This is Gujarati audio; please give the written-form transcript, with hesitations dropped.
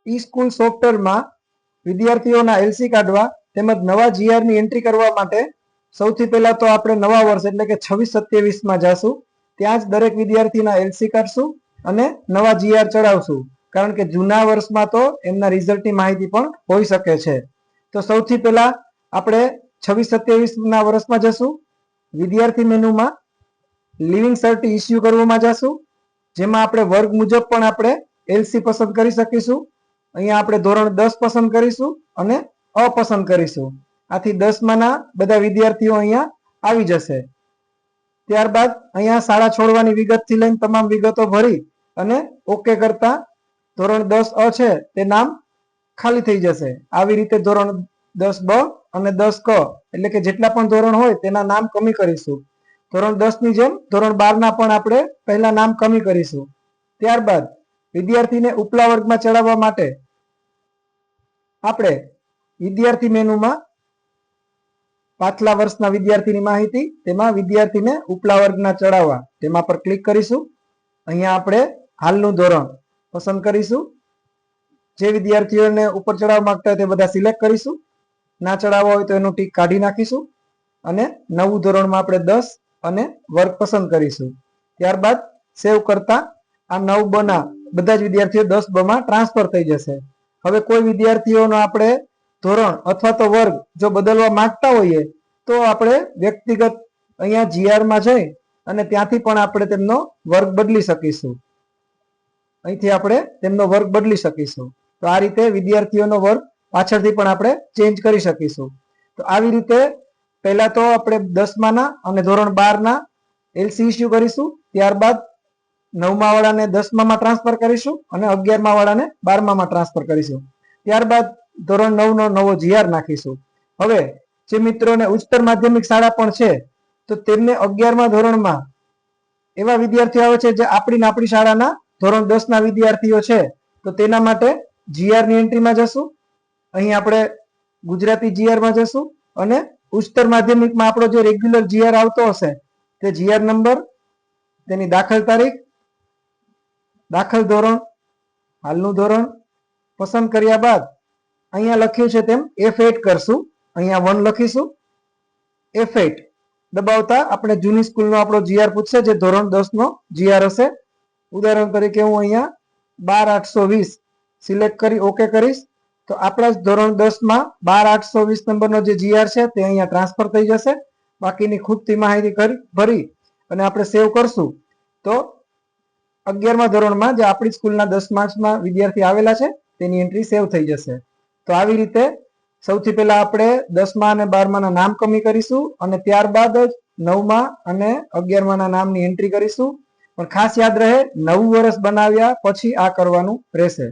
ઈ સ્કૂલ સોફ્ટવેરમાં વિદ્યાર્થીઓના એલસી કાઢવા તેમજ નવા જીઆરની એન્ટ્રી કરવા માટે સૌથી પહેલા તો આપણે નવા વર્ષ એટલે કે 26-27માં જાશું. ત્યાં જ દરેક વિદ્યાર્થીના એલસી કાઢશું અને નવા જીઆર ચડાવશું, કારણ કે જૂના વર્ષમાં તો એમના રિઝલ્ટની માહિતી પણ હોઈ શકે છે. તો સૌથી પહેલા આપણે 26-27ના વર્ષમાં જશું. વિદ્યાર્થી મેનુમાં લિવિંગ સર્ટી ઇસ્યુ કરવામાં જશું, જેમાં આપણે વર્ગ મુજબ પણ આપણે એલસી પસંદ કરી શકીશું. અહીંયા આપણે ધોરણ 10 પસંદ કરીશું અને અપસંદ કરીશું. આથી 10માના બધા વિદ્યાર્થીઓ અહીંયા આવી જશે. ત્યારબાદ અહીંયા શાળા છોડવાની વિગતથી લઈને તમામ વિગતો ભરી અને ઓકે કરતા ધોરણ 10 અ છે તે નામ ખાલી થઈ જશે. આવી રીતે ધોરણ 10 બ અને 10 ક એટલે કે જેટલા પણ ધોરણ હોય તેના નામ કમી કરીશું. ધોરણ 10 ની જેમ ધોરણ 12ના પણ આપણે પહેલા નામ કમી કરીશું. ત્યારબાદ વિદ્યાર્થીને ઉપલા વર્ગમાં ચડાવવા માટે આપણે વિદ્યાર્થી મેનુમાં પાછલા વર્ષના વિદ્યાર્થીની માહિતી, તેમાં વિદ્યાર્થીને ઉપલા વર્ગના ચડાવવા તેમાં પર ક્લિક કરીશું. અહીંયા આપણે હાલનું ધોરણ પસંદ કરીશું. જે વિદ્યાર્થીઓને ઉપર ચડાવવા માંગતા હોય તે બધા સિલેક્ટ કરીશું. ના ચડાવવા હોય તો એનું ટીક કાઢી નાખીશું અને નવું ધોરણમાં આપણે 10 અને વર્ગ પસંદ કરીશું. ત્યારબાદ સેવ કરતા આ 9 બ ના બધા જ વિદ્યાર્થીઓ 10 બ માં ટ્રાન્સફર થઈ જશે. હવે કોઈ વિદ્યાર્થીઓનો આપણે ધોરણ અથવા તો વર્ગ જો બદલવા માંગતા હોઈએ તો આપણે વ્યક્તિગત અહીંયા જીઆર માં જઈ અને ત્યાંથી પણ આપણે તેમનો વર્ગ બદલી શકીશું. અહીંથી આપણે તેમનો વર્ગ બદલી શકીશું. તો આ રીતે વિદ્યાર્થીઓનો વર્ગ પાછળથી પણ આપણે ચેન્જ કરી શકીશું. તો આવી રીતે પહેલા તો આપણે 10માના અને ધોરણ 12ના એલસી ઇસ્યુ કરીશું. ત્યારબાદ 9મા વાળાને 10મામાં ટ્રાન્સફર કરીશું અને 11મા વાળાને 12મામાં ટ્રાન્સફર કરીશું. ત્યારબાદ ધોરણ 9નો નવો જીઆર નાખીશું. હવે જે મિત્રોને ઉચ્ચતર માધ્યમિક શાળા પણ છે તો તેમને 11મા ધોરણમાં એવા વિદ્યાર્થીઓ આવે છે જે આપણી શાળાના ધોરણ 10ના વિદ્યાર્થીઓ છે, તો તેના માટે જીઆરની એન્ટ્રીમાં જશું. અહીં આપણે ગુજરાતી જીઆરમાં જશું અને ઉચ્ચતર માધ્યમિકમાં આપણો જે રેગ્યુલર જીઆર આવતો હશે તે જીઆર નંબર, તેની દાખલ તારીખ, દાખલ ધોરણ, હાલનું ધોરણ પસંદ કર્યા બાદ અહીંયા લખ્યું છે તેમ F8 કરશું. અહીંયા 1 લખીશું. F8 દબાવતા આપણે જૂની સ્કૂલનો આપણો જીઆર પૂછશે, જે ધોરણ 10નો જીઆર હશે. ઉદાહરણ તરીકે હું અહીંયા 12820 સિલેક્ટ કરી ઓકે કરીશ તો આપણા જ ધોરણ 10માં 12820 નંબરનો જે જીઆર છે તે અહીંયા ટ્રાન્સફર થઈ જશે. બાકીની ખુદથી માહિતી ભરી અને આપણે સેવ કરશું તો 11મા ધોરણમાં જે આપણી સ્કૂલના 10મા વિદ્યાર્થી આવેલા છે તેની એન્ટ્રી સેવ થઈ જશે. તો આવી રીતે સૌથી પહેલા આપણે 10મા અને 12માના નામ કમી કરીશું અને ત્યારબાદ જ 9મા અને 11માના નામની એન્ટ્રી કરીશું. પણ ખાસ યાદ રહે, નવું વર્ષ બનાવ્યા પછી આ કરવાનું રહેશે.